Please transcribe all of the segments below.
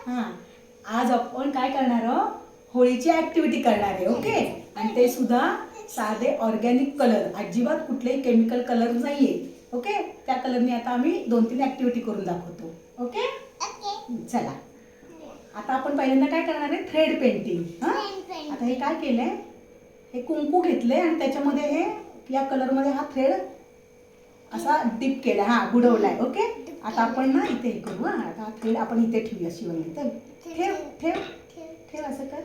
हां, आज आपण काय करणार आहोत? होळीची ऍक्टिव्हिटी करणार आहे. ओके. आणि ते सुद्धा साधे ऑर्गॅनिक कलर, अजिबात कुठलेही केमिकल कलर नाहीये. ओके. त्या कलरने आता आम्ही 2-3 ऍक्टिव्हिटी करून दाखवतो. ओके. चला, आता आपण पहिल्यांदा काय करणार आहे? Thread painting. आता हे काय केलंय, हे कुंकू घेतलंय आणि त्याच्यामध्ये हे या कलरमध्ये हा थ्रेड असा डिप केला, हा बुडवलाय. ओके. आता आपण ना इथे हे करू. आता हा थ्रेड आपण इथे ठेवूया. शिवणी तर ठेव ठेव ठेव, असं कर.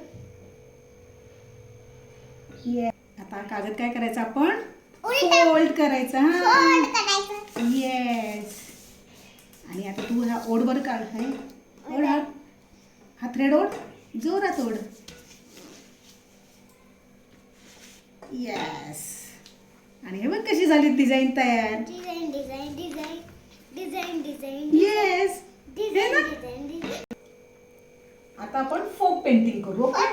आता कागद काय करायचं, आपण फोल्ड करायचा. हा, येस. आणि आता तू हा ओढ बर काढ. ओढ, हा थ्रेड ओढ, जोरात ओढ. येस. आणि हे बघ कशी झाली डिझाईन तयार. येस. आता आपण फोक पेंटिंग करू. ओके.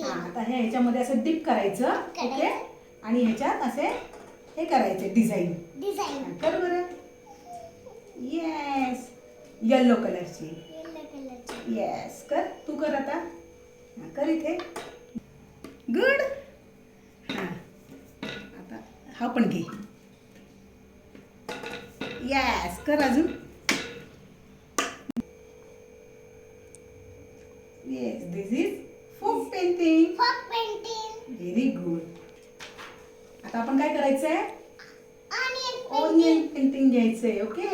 आता हे ह्याच्यामध्ये असं डिप करायचं. ओके. आणि ह्याच्यात असे हे करायचे डिझाईन. कर बरं. येस. येलो कलरची. येस. कर, तू कर आता. कर इथे. गुड. हा, आता हा पण घे. येस. कर अजून. Yes, this is folk painting. Very good. आता आपण काय करायचंय? ऑनियन पेंटिंग घ्यायचंय. ओके.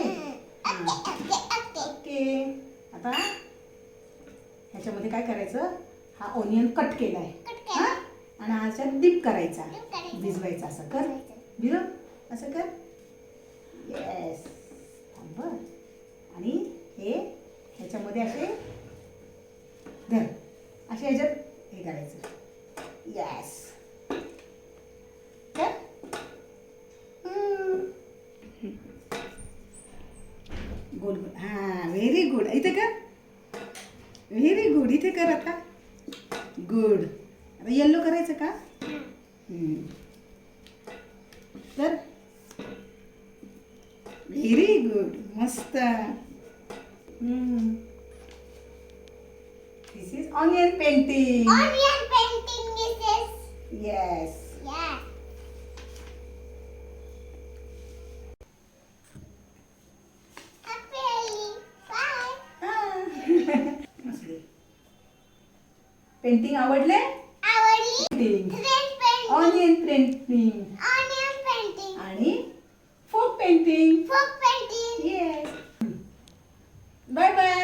ओके. आता ह्याच्यामध्ये काय करायचं, हा ऑनियन कट केलाय आणि ह्याच्यात डिप करायचा, भिजवायचा. असं कर, भिजव, असं कर. येस. थांब. आणि हे ह्याच्यामध्ये असे धर, असे ह्याच्यात हे करायचं. येस. कर. गोल गोल. हा, व्हेरी गुड. इथे कर. Very good. इथे कर आता. गुड. आता येल्लो करायचं का? तर व्हेरी गुड. मस्त. This is onion painting. Yes. Painting आवडले? ऑनियन पेंटिंग आणि folk painting. Yes. Bye bye.